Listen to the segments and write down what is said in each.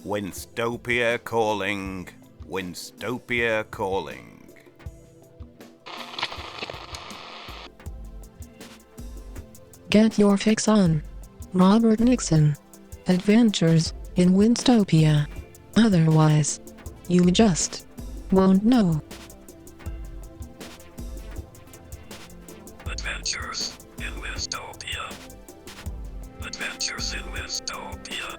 Winstopia calling, Winstopia calling. Get your fix on Robert Nixon. Adventures in Winstopia. Otherwise, you just won't know. Adventures in Winstopia. Adventures in Winstopia.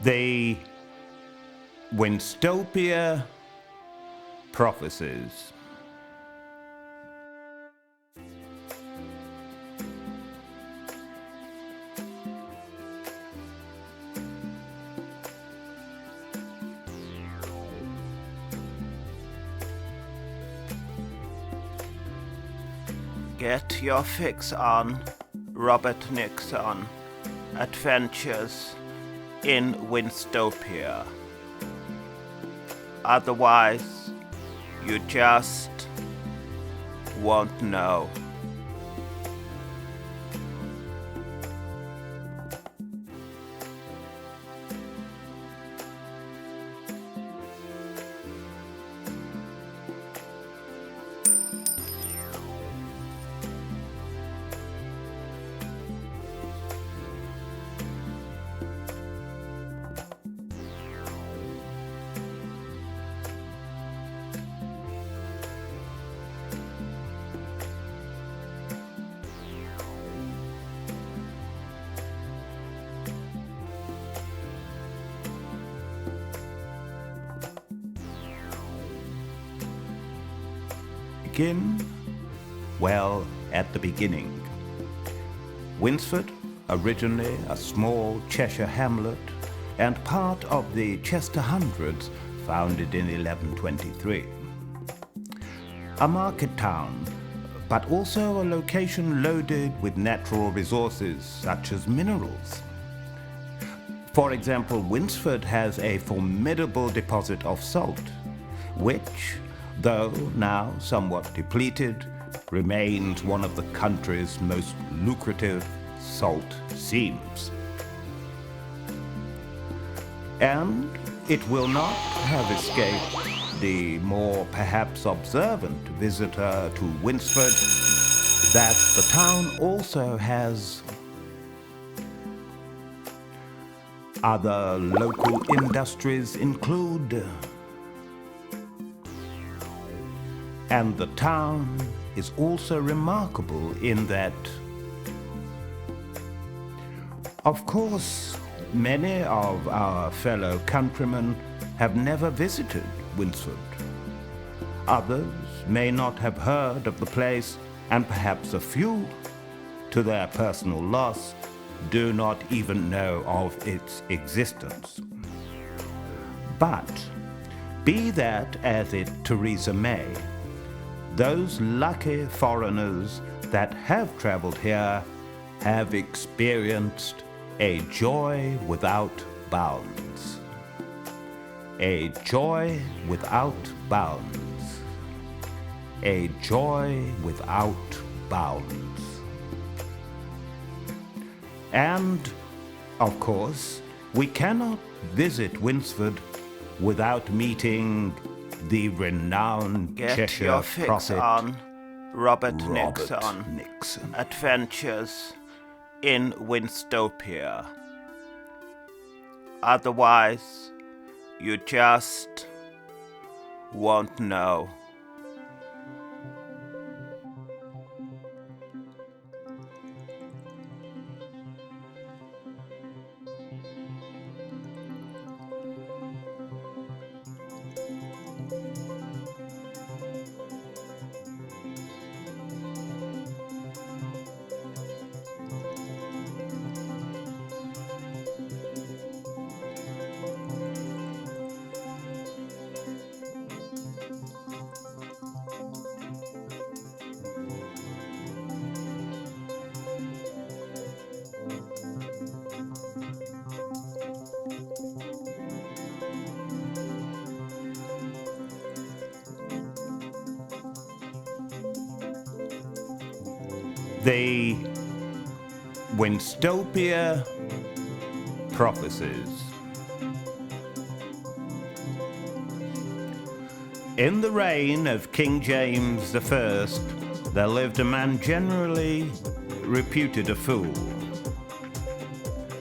The Winstopia Prophesies. Get your fix on Robert Nixon. Adventures in Winstopia. Otherwise, you just won't know. Begin, well, at the beginning. Winsford, originally a small Cheshire hamlet and part of the Chester Hundreds, founded in 1123. A market town, but also a location loaded with natural resources such as minerals. For example, Winsford has a formidable deposit of salt, which, though now somewhat depleted, remains one of the country's most lucrative salt seams. And it will not have escaped the more perhaps observant visitor to Winsford that the town also has other local industries include. And the town is also remarkable in that, of course, many of our fellow countrymen have never visited Winsford. Others may not have heard of the place, and perhaps a few, to their personal loss, do not even know of its existence. But, be that as it Theresa may, those lucky foreigners that have traveled here have experienced a joy without bounds. A joy without bounds. A joy without bounds. And, of course, we cannot visit Winsford without meeting the renowned Cheshire prophet on Robert Nixon. Adventures in Winstopia. Otherwise, you just won't know. the Winstopia Prophesies. In the reign of King James I, there lived a man generally reputed a fool,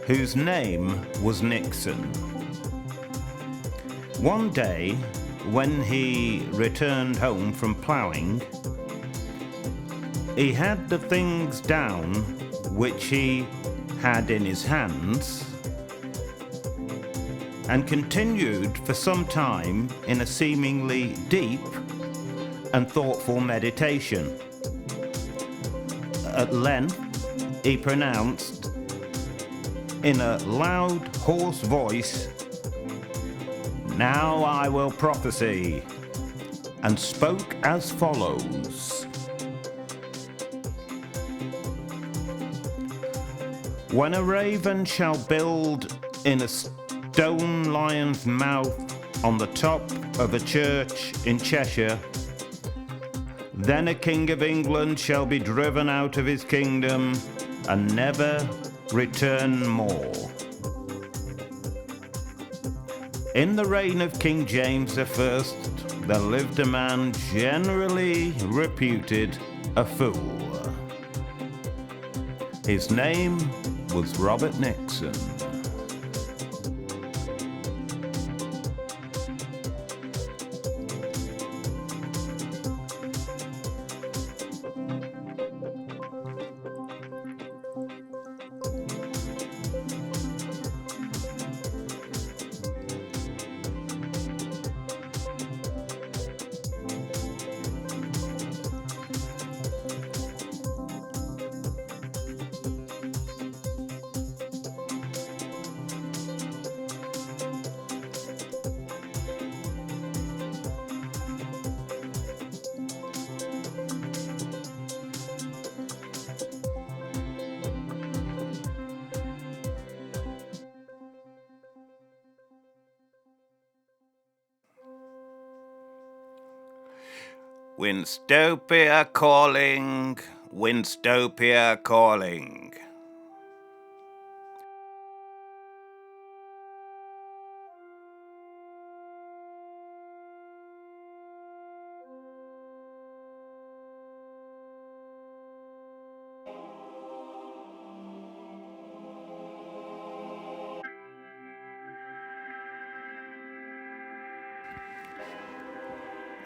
whose name was Nixon. One day, when he returned home from ploughing, he had the things down which he had in his hands, and continued for some time in a seemingly deep and thoughtful meditation. At length, he pronounced in a loud, hoarse voice, "Now I will prophesy," and spoke as follows: "When a raven shall build in a stone lion's mouth on the top of a church in Cheshire, then a king of England shall be driven out of his kingdom and never return more." In the reign of King James I, there lived a man generally reputed a fool. His name was Robert Nixon. Winstopia calling, Winstopia calling.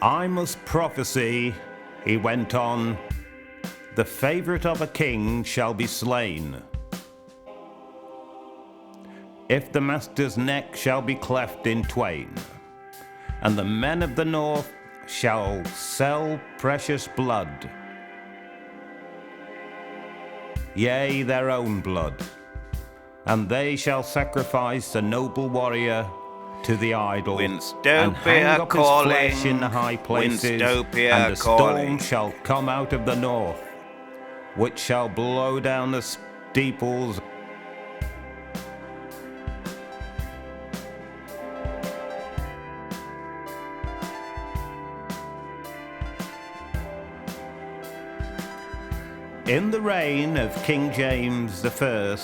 "I must prophesy," he went on, "the favourite of a king shall be slain. If the master's neck shall be cleft in twain, and the men of the north shall sell precious blood, yea, their own blood, and they shall sacrifice a noble warrior to the idol, and hang Winstopia up his flesh in the calling, high places, Winstopia and a storm calling. shall come out of the north, which shall blow down the steeples In the reign of King James I,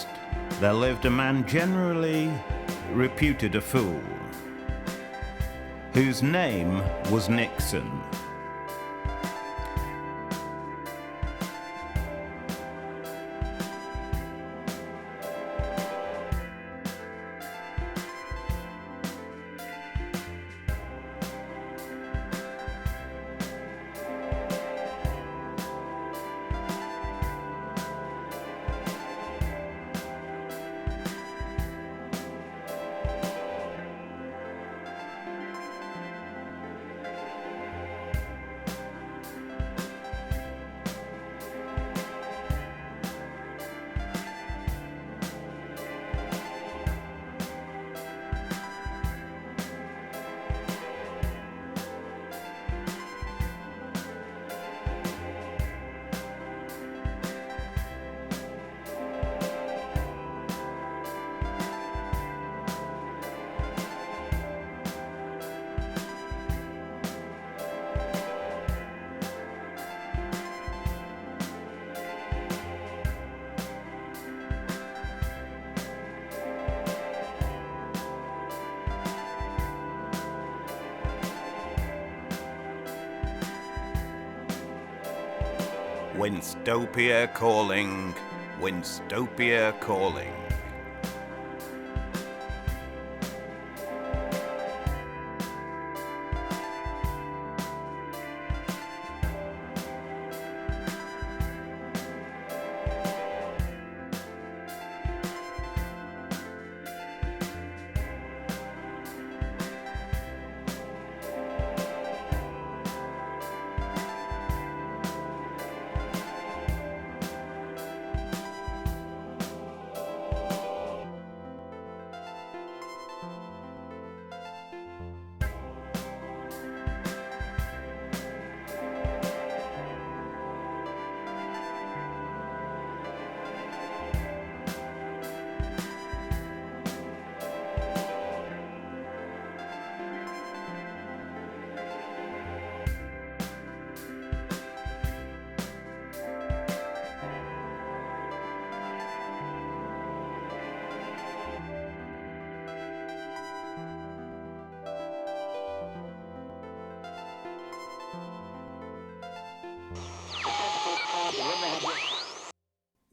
there lived a man generally reputed a fool, whose name was Nixon. Winstopia calling, Winstopia calling.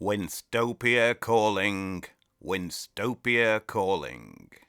Winstopia calling, Winstopia calling.